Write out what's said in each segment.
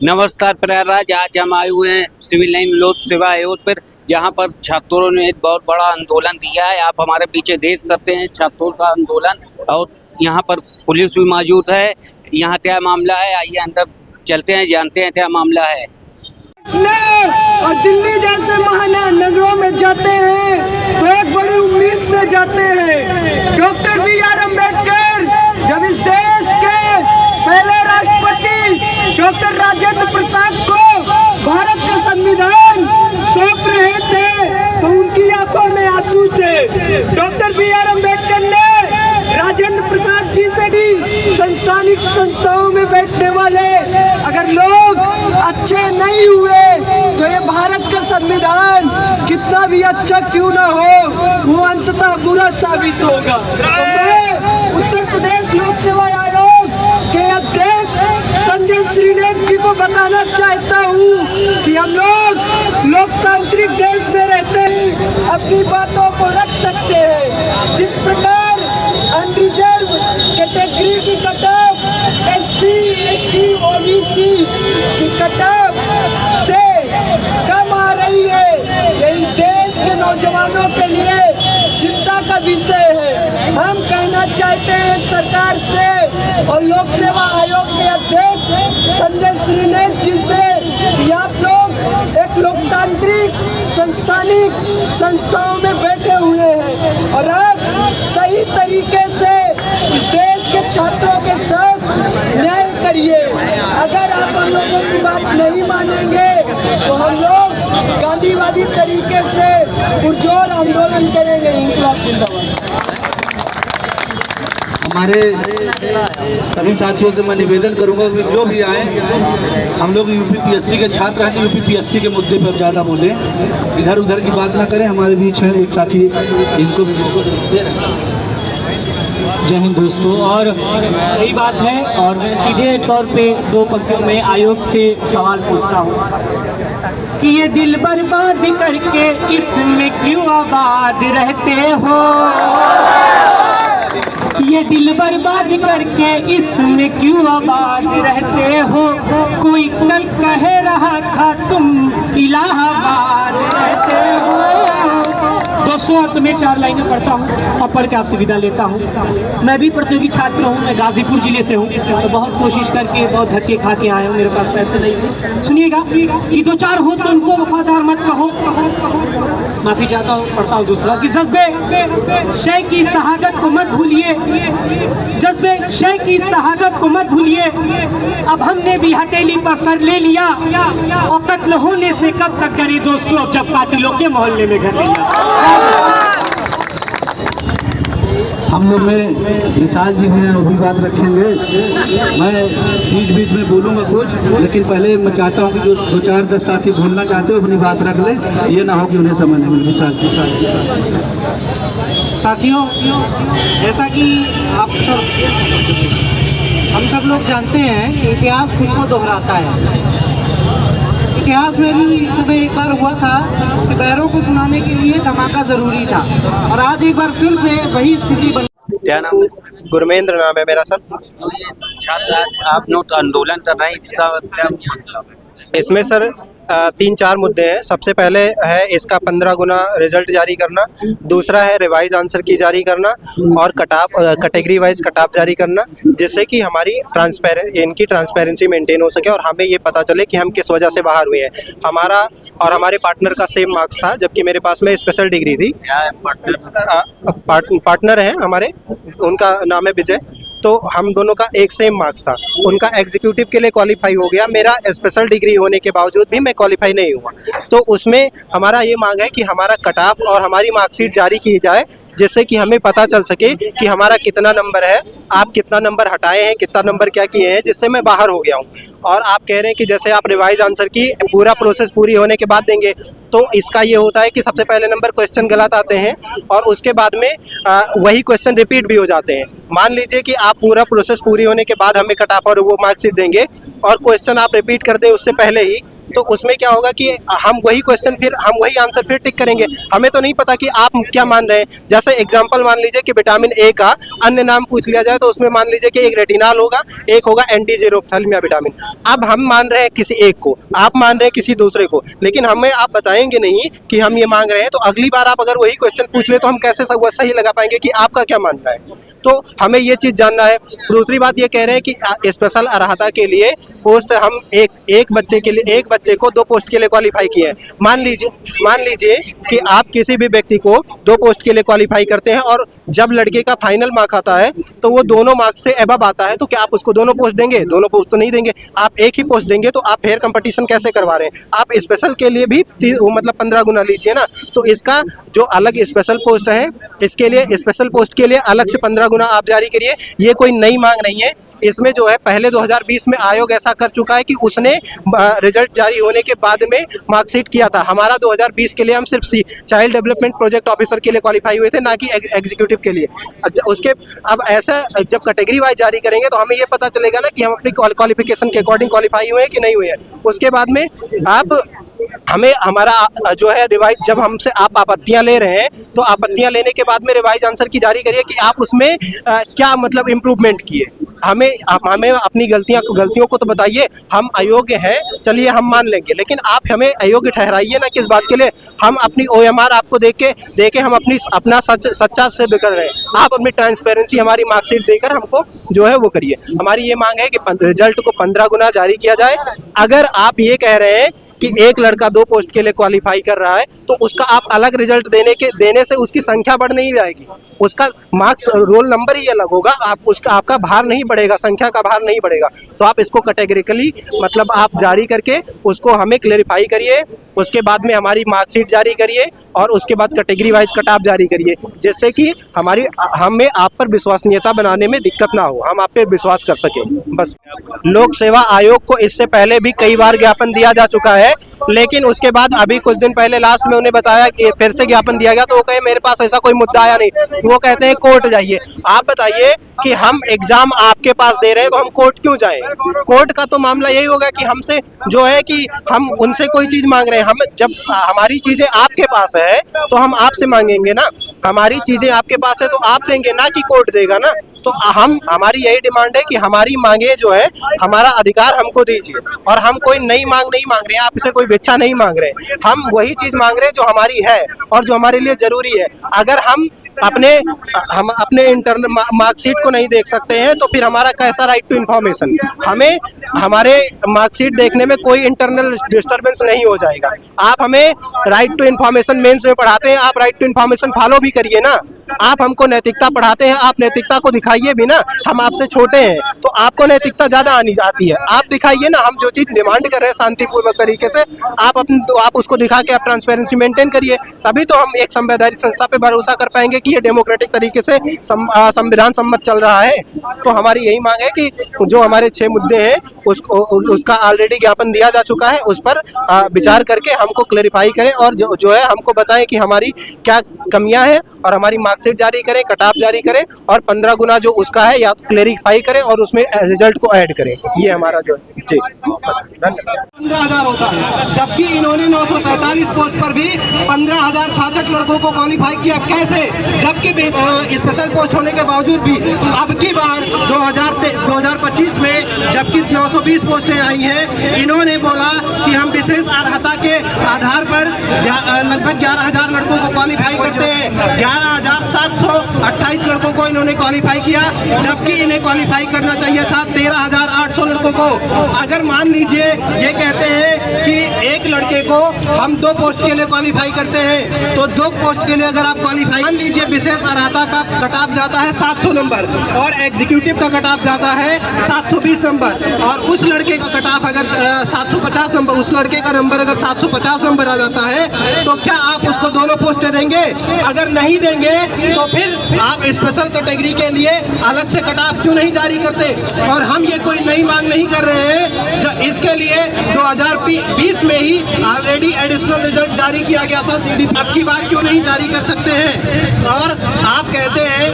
नमस्कार प्रयागराज। आज हम आए हुए हैं सिविल लाइन लोक सेवा आयोग पर, जहां पर छात्रों ने एक बहुत बड़ा आंदोलन दिया है। आप हमारे पीछे देख सकते हैं छात्रों का आंदोलन, और यहां पर पुलिस भी मौजूद है। यहां क्या मामला है, आइए अंदर चलते हैं, जानते हैं क्या मामला है। और दिल्ली जैसे महानगरों में जाते हैं तो एक बड़ी उम्मीद से जाते हैं। Doctor B R. अम्बेडकर जब इस देश के पहले राष्ट्रपति डॉक्टर राजेंद्र प्रसाद को भारत का संविधान सौंप रहे थे तो उनकी आंखों में आंसू थे। Doctor B R. अम्बेडकर ने राजेंद्र प्रसाद जी से भी संस्थानिक संस्थाओं में बैठने वाले अगर लोग अच्छे नहीं हुए तो ये भारत का संविधान कितना भी अच्छा क्यों ना हो, वो अंततः बुरा साबित होगा। तो मैं उत्तर प्रदेश लोक सेवा आयोग के अध्यक्ष संजय श्रीनेत जी को बताना चाहता हूँ कि हम लोग लोकतांत्रिक देश में रहते हैं, अपनी बातों को रख सकते हैं। जिस प्रकार अनरिजर्व कैटेगरी की कटऑफ SC, ST, OBC की कटऑफ से कम आ रही है, ये इस देश के नौजवानों के लिए चिंता का विषय है। हम कहना चाहते हैं सरकार से और लोक सेवा आयोग के अध्यक्ष संजय श्रीनेत जी से कि आप लोग एक लोकतांत्रिक संस्थानिक संस्थाओं में बैठे हुए हैं और आप सही तरीके से इस देश के छात्रों के साथ न्याय करिए। अगर आप हम लोगों की बात नहीं मानेंगे तो हम लोग गांधीवादी तरीके से पुरजोर आंदोलन करेंगे। इंकलाब जिंदाबाद। हमारे सभी साथियों से मैं निवेदन करूंगा कि जो भी आए, हम लोग UPPSC के छात्र हैं तो UPPSC के मुद्दे पर ज़्यादा बोलें, इधर उधर की बात ना करें। हमारे बीच है एक साथी, इनको भी मौका दे रहे हैं। जय हिंद दोस्तों। और यही बात है, और मैं सीधे तौर पे दो पंक्तियों में आयोग से सवाल पूछता हूँ कि ये दिल बर्बाद करके इसमें क्यों आबाद रहते हो, ये दिल बर्बाद करके इसमें क्यों आबाद रहते हो। कोई कल कह रहा था तुम इलाहाबाद रहते हो। दोस्तों, और तुम्हें 4 लाइनें पढ़ता हूँ और पढ़ के आपसे विदा लेता हूँ। मैं भी प्रतियोगी छात्र हूँ, मैं गाजीपुर जिले से हूँ, तो बहुत कोशिश करके बहुत धक्के खा के आया हूँ, मेरे पास पैसे नहीं थे। सुनिएगा कि 2-4 हो तो उनको वफादार मत कहो। माफी चाहता हूँ, पढ़ता हूँ दूसरा कि जज्बे शय की शहादत को मत भूलिए, जज्बे शय की शहादत को मत भूलिए। अब हमने भी हथेली पर सर ले लिया और कत्ल होने से कब तक डरे दोस्तों, अब जब कातिलों के मोहल्ले में घर लिया। हम लोग में विशाल जी भी हैं, वो भी बात रखेंगे। मैं बीच बीच में बोलूँगा कुछ, लेकिन पहले मैं चाहता हूँ कि जो 2-4-10 साथी बोलना चाहते हो अपनी बात रख ले, ये ना हो कि उन्हें समझ नहीं मिले। विशाल जी। साथियों, जैसा कि हम सब लोग जानते हैं कि इतिहास खुद को दोहराता है। इतिहास में भी इस समय एक बार हुआ था कि बैरों को सुनाने के लिए धमाका जरूरी था, और आज एक बार फिर से वही स्थिति बन। क्या नाम है? गुरमेंद्र नाम है मेरा सर। तो ये छात्र आप लोग आंदोलन कर रहे हैं, इसमें सर 3-4 मुद्दे हैं। सबसे पहले है इसका 15 गुना रिजल्ट जारी करना, दूसरा है रिवाइज आंसर की जारी करना, और कैटेगरी वाइज कट-ऑफ जारी करना, जिससे कि हमारी इनकी ट्रांसपेरेंसी मेंटेन हो सके और हमें ये पता चले कि हम किस वजह से बाहर हुए हैं। हमारा और हमारे पार्टनर का सेम मार्क्स था, जबकि मेरे पास में स्पेशल डिग्री थी। पार्टनर हैं हमारे, उनका नाम है विजय। तो हम दोनों का एक सेम मार्क्स था। उनका एग्जीक्यूटिव के लिए क्वालिफाई हो गया, मेरा स्पेशल डिग्री होने के बावजूद भी मैं क्वालिफाई नहीं हुआ। तो उसमें हमारा ये मांग है कि हमारा कट ऑफ और हमारी मार्कशीट जारी की जाए, जिससे कि हमें पता चल सके कि हमारा कितना नंबर है, आप कितना नंबर हटाए हैं, कितना नंबर क्या किए हैं, जिससे मैं बाहर हो गया हूँ। और आप कह रहे हैं कि जैसे आप रिवाइज आंसर की पूरा प्रोसेस पूरी होने के बाद देंगे, तो इसका ये होता है कि सबसे पहले नंबर क्वेश्चन गलत आते हैं और उसके बाद में वही क्वेश्चन रिपीट भी हो जाते हैं। मान लीजिए कि आप पूरा प्रोसेस पूरी होने के बाद हमें कट ऑफ और वो मार्कशीट देंगे और क्वेश्चन आप रिपीट कर दें उससे पहले ही, तो उसमें क्या होगा कि हम वही क्वेश्चन फिर हम वही आंसर फिर टिक करेंगे। हमें तो नहीं पता कि आप क्या मान रहे हैं। जैसे एग्जांपल मान लीजिए कि विटामिन ए का अन्य नाम पूछ लिया जाए तो उसमें मान लीजिए कि एक रेटिनॉल होगा, एक होगा एंटीजेरोप्थेल्मिया विटामिन। अब हम मान रहे हैं किसी एक को, आप मान रहे हैं किसी दूसरे को, लेकिन हमें आप बताएंगे नहीं कि हम ये मांग रहे हैं। तो अगली बार आप अगर वही क्वेश्चन पूछ ले तो हम कैसे सही लगा पाएंगे कि आपका क्या मानना है। तो हमें ये चीज़ जानना है। दूसरी बात ये कह रहे हैं कि स्पेशल अर्हता के लिए पोस्ट हम एक बच्चे को 2 पोस्ट के लिए क्वालिफाई किए हैं। मान लीजिए कि आप किसी भी व्यक्ति को 2 पोस्ट के लिए क्वालिफाई करते हैं और जब लड़के का फाइनल मार्क आता है तो वो दोनों मार्क्स से अबव आता है, तो क्या आप उसको दोनों पोस्ट देंगे? दोनों पोस्ट तो नहीं देंगे, आप एक ही पोस्ट देंगे। तो आप फेयर कंपटीशन कैसे करवा रहे हैं? आप स्पेशल के लिए भी मतलब 15 गुना लीजिए ना। तो इसका जो अलग स्पेशल पोस्ट है, इसके लिए स्पेशल पोस्ट के लिए अलग से 15 गुना आप जारी करिए। ये कोई नई मांग नहीं है। इसमें जो है पहले 2020 में आयोग ऐसा कर चुका है कि उसने रिजल्ट जारी होने के बाद में मार्कशीट किया था। हमारा 2020 के लिए हम सिर्फ चाइल्ड डेवलपमेंट प्रोजेक्ट ऑफिसर के लिए क्वालिफाई हुए थे, ना कि एग्जीक्यूटिव के लिए। उसके अब ऐसा जब कैटेगरी वाइज जारी करेंगे तो हमें ये पता चलेगा ना कि हम अपनी क्वालिफिकेशन के अकॉर्डिंग क्वालिफाई हुए हैं कि नहीं हुए हैं। उसके बाद में आप हमें हमारा जो है रिवाइज, जब हमसे आप आपत्तियां ले रहे हैं तो आपत्तियां लेने के बाद में रिवाइज आंसर की जारी करिए कि आप उसमें क्या मतलब इम्प्रूवमेंट किए। हमें अपनी गलतियों को तो बताइए। हम अयोग्य हैं, चलिए हम मान लेंगे, लेकिन आप हमें अयोग्य ठहराइए ना। किस बात के लिए? हम अपनी OMR आपको देके हम अपना सच्चा सिद्ध कर रहे हैं। आप अपनी ट्रांसपेरेंसी हमारी मार्कशीट देकर हमको जो है वो करिए। हमारी ये मांग है कि रिजल्ट को 15 गुना जारी किया जाए। अगर आप ये कह रहे हैं कि एक लड़का 2 पोस्ट के लिए क्वालिफाई कर रहा है तो उसका आप अलग रिजल्ट देने से उसकी संख्या बढ़ नहीं जाएगी, उसका मार्क्स रोल नंबर ही अलग होगा। आपका भार नहीं बढ़ेगा, संख्या का भार नहीं बढ़ेगा। तो आप इसको कैटेगरिकली मतलब आप जारी करके उसको हमें क्लेरिफाई करिए। उसके बाद में हमारी मार्कशीट जारी करिए और उसके बाद कैटेगरी वाइज कट ऑफ जारी करिए, जिससे कि हमें आप पर विश्वसनीयता बनाने में दिक्कत ना हो, हम आप पे विश्वास कर सकें। बस लोक सेवा आयोग को इससे पहले भी कई बार ज्ञापन दिया जा चुका है, लेकिन उसके बाद अभी कुछ दिन पहले लास्ट में उन्हें बताया कि फिर से ज्ञापन दिया गया तो वो कहे मेरे पास ऐसा कोई मुद्दा आया नहीं। वो कहते हैं कोर्ट जाइए। आप बताइए कि हम एग्जाम आपके पास दे रहे हैं तो हम कोर्ट क्यों जाएं? कोर्ट का तो मामला यही होगा कि हमसे जो है कि हम उनसे कोई चीज मांग रहे हैं। हम जब हमारी चीजें आपके पास है तो हम आपसे मांगेंगे ना। हमारी चीजें आपके पास है तो आप देंगे ना कि कोर्ट देगा ना। तो हमारी यही डिमांड है कि हमारी मांगे जो है, हमारा अधिकार हमको दीजिए। और हम कोई नई मांग नहीं मांग रहे हैं, आप इसे कोई भिक्षा नहीं मांग रहे। हम वही चीज मांग रहे हैं जो हमारी है और जो हमारे लिए जरूरी है। अगर हम अपने इंटरनल मार्कशीट को नहीं देख सकते हैं तो फिर हमारा कैसा राइट टू इन्फॉर्मेशन? हमें हमारे मार्कशीट देखने में कोई इंटरनल डिस्टर्बेंस नहीं हो जाएगा। आप हमें राइट टू इन्फॉर्मेशन मेंस में पढ़ाते हैं, आप राइट टू इन्फॉर्मेशन फॉलो भी करिए ना। आप हमको नैतिकता पढ़ाते हैं, आप नैतिकता को दिखाइए भी ना। हम आपसे छोटे हैं तो आपको नैतिकता ज्यादा आनी जाती है, आप दिखाइए ना। हम जो चीज डिमांड कर रहे हैं शांतिपूर्वक तरीके से, आप उसको दिखा के आप ट्रांसपेरेंसी मेंटेन करिए, तभी तो हम एक संवैधानिक संस्था पे भरोसा कर पाएंगे कि ये डेमोक्रेटिक तरीके से संविधान सम्मत चल रहा है। तो हमारी यही मांग है कि जो हमारे 6 मुद्दे हैं उसका ऑलरेडी ज्ञापन दिया जा चुका है, उस पर विचार करके हमको क्लेरिफाई करें और जो है हमको बताएं कि हमारी क्या कमियां हैं और हमारी मार्कशीट जारी करें, कट ऑफ जारी करें और 15 गुना जो उसका है या क्लेरिफाई करें और उसमें रिजल्ट को ऐड करें। ये हमारा जो जी धन्यवाद। 15,000 होता है, जबकि इन्होंने 947 पोस्ट पर भी 15,066 लड़कों को क्वालिफाई किया। कैसे? जबकि स्पेशल पोस्ट होने के बावजूद भी अब की बार 2025 में जबकि 920 पोस्टें आई हैं, इन्होंने बोला कि हम विशेष अर्हता के आधार पर लगभग 11,000 लड़कों को क्वालिफाई करते हैं। 11,728 लड़कों को इन्होंने क्वालिफाई किया, जबकि इन्हें क्वालिफाई करना चाहिए था 13,800 लड़कों को। अगर मान लीजिए ये कहते हैं कि एक लड़के को हम 2 पोस्ट के लिए क्वालिफाई करते हैं, तो 2 पोस्ट के लिए अगर आप क्वालिफाई, मान लीजिए विशेष अर्हता का कट ऑफ जाता है 700 नंबर और एग्जीक्यूटिव का कट ऑफ जाता है 720 नंबर, और उस लड़के का कट ऑफ अगर 750 नंबर, उस लड़के का नंबर अगर 750 नंबर आ जाता है, तो क्या आप उसको दोनों पोस्टें देंगे? अगर नहीं देंगे तो फिर आप स्पेशल कैटेगरी के लिए अलग से कट ऑफ क्यों नहीं जारी करते? और हम ये कोई नई मांग नहीं कर रहे हैं, इसके लिए 2020 में ही ऑलरेडी एडिशनल रिजल्ट जारी किया गया था CD। अब की बार क्यों नहीं जारी कर सकते हैं? और आप कहते हैं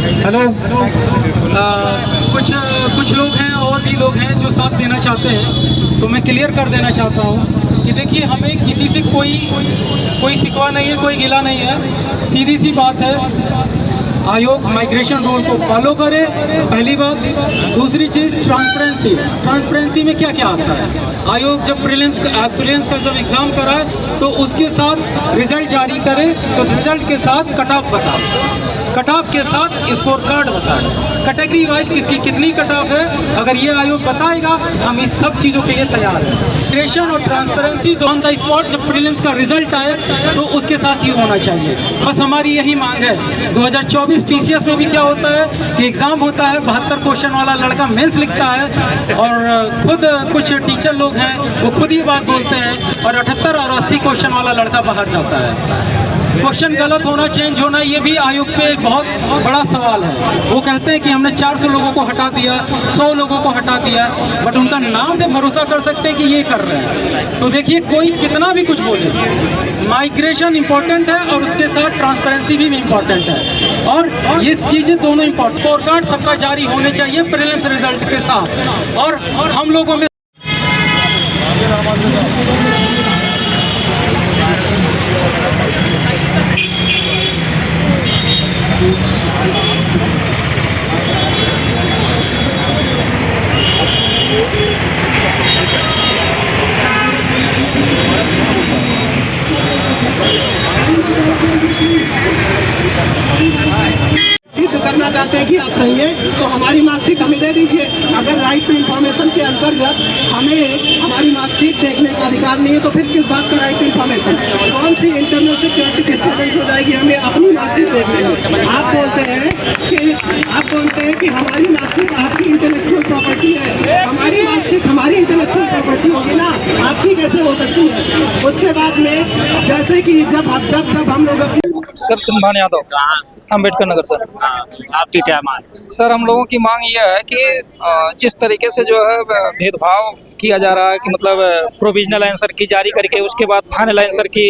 हेलो। कुछ लोग हैं और भी लोग हैं जो साथ देना चाहते हैं, तो मैं क्लियर कर देना चाहता हूँ कि देखिए, हमें किसी से कोई शिकवा नहीं है, कोई गिला नहीं है। सीधी सी बात है, आयोग माइग्रेशन रूल को फॉलो करे, पहली बात। दूसरी चीज़ ट्रांसपेरेंसी में क्या क्या आता है। आयोग जब प्रीलिम्स का जब एग्ज़ाम कराए तो उसके साथ रिजल्ट जारी करे, तो रिजल्ट के साथ कट ऑफ के साथ स्कोर कार्ड बताए, कैटेगरी वाइज किसकी कितनी कट ऑफ है। अगर ये आयोग बताएगा, हम इस सब चीज़ों के लिए तैयार हैं। माइग्रेशन और ट्रांसपेरेंसी ऑन द स्पॉट जब प्रीलिम्स का रिजल्ट आए तो उसके साथ ही होना चाहिए। बस हमारी यही मांग है। 2024 पीसीएस में भी क्या होता है कि एग्ज़ाम होता है, 72 क्वेश्चन वाला लड़का मेंस लिखता है, और खुद कुछ टीचर लोग हैं वो खुद ही बात बोलते हैं, और 78 और 80 क्वेश्चन वाला लड़का बाहर जाता है। क्वेश्चन गलत होना, चेंज होना, ये भी आयोग पे एक बहुत बड़ा सवाल है। वो कहते हैं कि हमने 400 लोगों को हटा दिया, 100 लोगों को हटा दिया, बट उनका नाम से भरोसा कर सकते हैं कि ये कर रहे हैं। तो देखिए, कोई कितना भी कुछ बोले, माइग्रेशन इम्पोर्टेंट है और उसके साथ ट्रांसपेरेंसी भी इम्पोर्टेंट है, और ये चीज़ें दोनों इम्पोर्टेंट। स्कोर कार्ड सबका जारी होने चाहिए प्रीलिम्स रिजल्ट के साथ, और हम लोगों में करना चाहते हैं कि आप रहिए, तो हमारी मार्कशीट हमें दे दीजिए। अगर राइट टू इन्फॉर्मेशन के अंतर्गत हमें हमारी मार्कशीट देखने का अधिकार नहीं है, तो फिर किस बात का राइट टू इन्फॉर्मेशन? कौन सी इंटरनल सिक्योरिटी डिस्टर्बेंस हो जाएगी हमें अपनी मार्कशीट देखने में? आप बोलते हैं कि हमारी मार्कशीट आपकी इंटेलेक्चुअल प्रॉपर्टी है। हमारी मार्कशीट हमारी इंटेलेक्चुअल प्रॉपर्टी होगी ना, आपकी कैसे हो सकती है? उसके बाद में जैसे कि जब हम लोग अपनी सर सलमान यादव, अम्बेडकर नगर। सर आपकी क्या मांग? सर हम लोगों की मांग यह है कि जिस तरीके से जो है भेदभाव किया जा रहा है, कि मतलब प्रोविजनल आंसर की जारी करके उसके बाद फाइनल आंसर की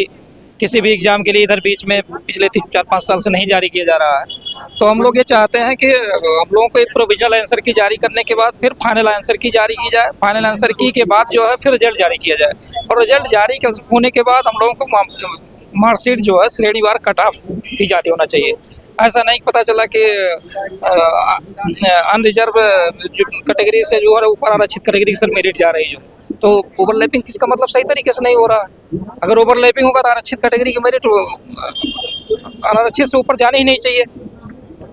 किसी भी एग्जाम के लिए इधर बीच में पिछले 4-5 साल से नहीं जारी किया जा रहा है। तो हम लोग ये चाहते हैं कि हम लोगों को एक प्रोविजनल आंसर की जारी करने के बाद फिर फाइनल आंसर की जारी की जाए, फाइनल आंसर की के बाद जो है फिर रिजल्ट जारी किया जाए, और रिजल्ट जारी होने के बाद हम लोगों को मार्कशीट जो है श्रेणीवार कट ऑफ भी जारी होना चाहिए। ऐसा नहीं पता चला कि अनरिजर्व कैटेगरी से जो है ऊपर आरक्षित कैटेगरी की सर मेरिट जा रही है, तो ओवरलैपिंग किसका मतलब सही तरीके से नहीं हो रहा है। अगर ओवरलैपिंग होगा तो आरक्षित कैटेगरी की मेरिट अनारक्षित से ऊपर जानी ही नहीं चाहिए।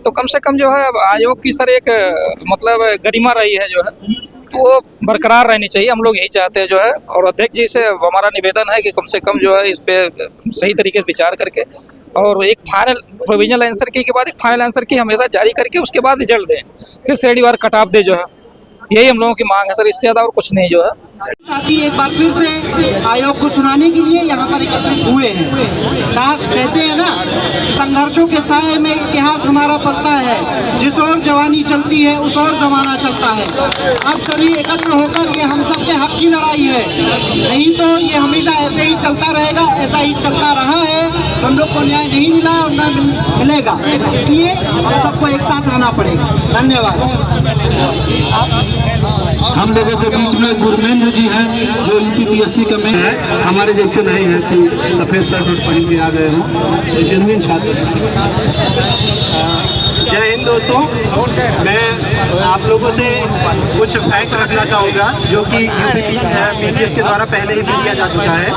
तो कम से कम जो है आयोग की सर एक मतलब गरिमा रही है जो है, तो वो बरकरार रहनी चाहिए। हम लोग यही चाहते हैं जो है, और अध्यक्ष जी से हमारा निवेदन है कि कम से कम जो है इस पे सही तरीके से विचार करके, और एक फाइनल प्रोविजनल आंसर की के बाद एक फाइनल आंसर की हमेशा जारी करके उसके बाद रिजल्ट दें, फिर श्रेणीवार कट ऑफ दे जो है। यही हम लोगों की मांग है सर, इससे ज़्यादा और कुछ नहीं जो है। साथी एक बार फिर से आयोग को सुनाने के लिए यहाँ पर एकत्रित हुए हैं। कहते हैं ना, संघर्षों के साए में इतिहास हमारा पलता है, जिस ओर जवानी चलती है उस ओर जमाना चलता है। अब सभी एकत्र होकर ये हम सब के हक की लड़ाई है, नहीं तो ये हमेशा ऐसे ही चलता रहेगा। ऐसा ही चलता रहा है, हम लोग को न्याय नहीं मिला और न मिलेगा, इसलिए हम सबको एक साथ रहना पड़ेगा। धन्यवाद। हम लोगों के बीच में गुरमेंद्र जी हैं, जो यूपीपीएससी का मेन है। हमारे जैसे नहीं है कि सफ़ेद शर्ट पहन के आ गए हों, जेन्युइन छात्र। जय हिंद दोस्तों, मैं आप लोगों से कुछ फैक्ट रखना चाहूँगा जो कि यूपीपीएससी के द्वारा पहले ही दिया जा चुका है।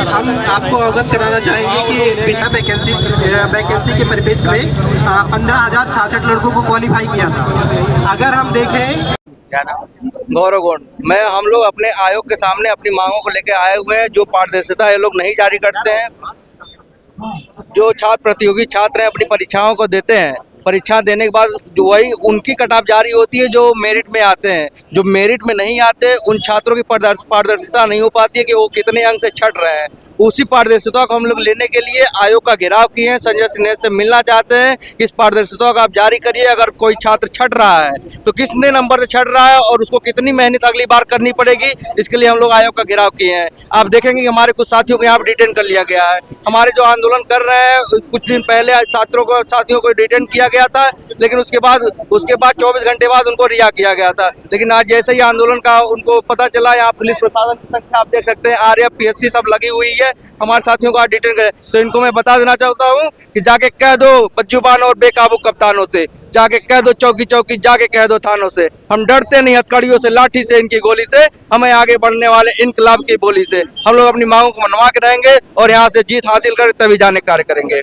हम आपको अवगत कराना चाहेंगे कि बिना वैकेंसी के परिपेक्ष में 15,066 लड़कों को क्वालिफाई किया था। अगर हम देखें, गौरव गौड़, हम लोग अपने आयोग के सामने अपनी मांगों को लेकर आए हुए हैं। जो पारदर्शिता ये लोग नहीं जारी करते हैं, जो प्रतियोगी छात्र हैं अपनी परीक्षाओं को देते हैं, परीक्षा देने के बाद जो वही उनकी कट ऑफ जारी होती है जो मेरिट में आते हैं। जो मेरिट में नहीं आते उन छात्रों की पारदर्शिता नहीं हो पाती है कि वो कितने अंक से छट रहे हैं। उसी पारदर्शिता को हम लोग लेने के लिए आयोग का घेराव किए हैं। संजय सिन्हा से मिलना चाहते हैं कि इस पारदर्शिता को आप जारी करिए। अगर कोई छात्र छट रहा है तो कितने नंबर से छट रहा है और उसको कितनी मेहनत अगली बार करनी पड़ेगी, इसके लिए हम लोग आयोग का घेराव किए हैं। आप देखेंगे कि हमारे कुछ साथियों को यहाँ पर डिटेन कर लिया गया है। हमारे जो आंदोलन कर रहे हैं कुछ दिन पहले साथियों को डिटेन किया गया था, लेकिन उसके बाद 24 घंटे बाद उनको रिहा किया गया था। लेकिन आज जैसे ही आंदोलन का उनको पता चला, यहाँ पुलिस प्रशासन की संख्या आप देख सकते हैं, आरएएफ पीएससी सब लगी हुई है, हमारे साथियों को आज डिटेन करे। तो इनको मैं बता देना चाहता हूँ कि जाके कह दो बद्जुबान और बेकाबू कप्तानों से, जाके कह दो चौकी चौकी, जाके कह दो थानों से। हम डरते नहीं हथकड़ियों से, लाठी से, इनकी गोली से, हमें आगे बढ़ने वाले इनकलाब की बोली से। हम लोग अपनी मांगों को मनवा के रहेंगे और यहाँ से जीत हासिल कर तभी जाने कार्य करेंगे।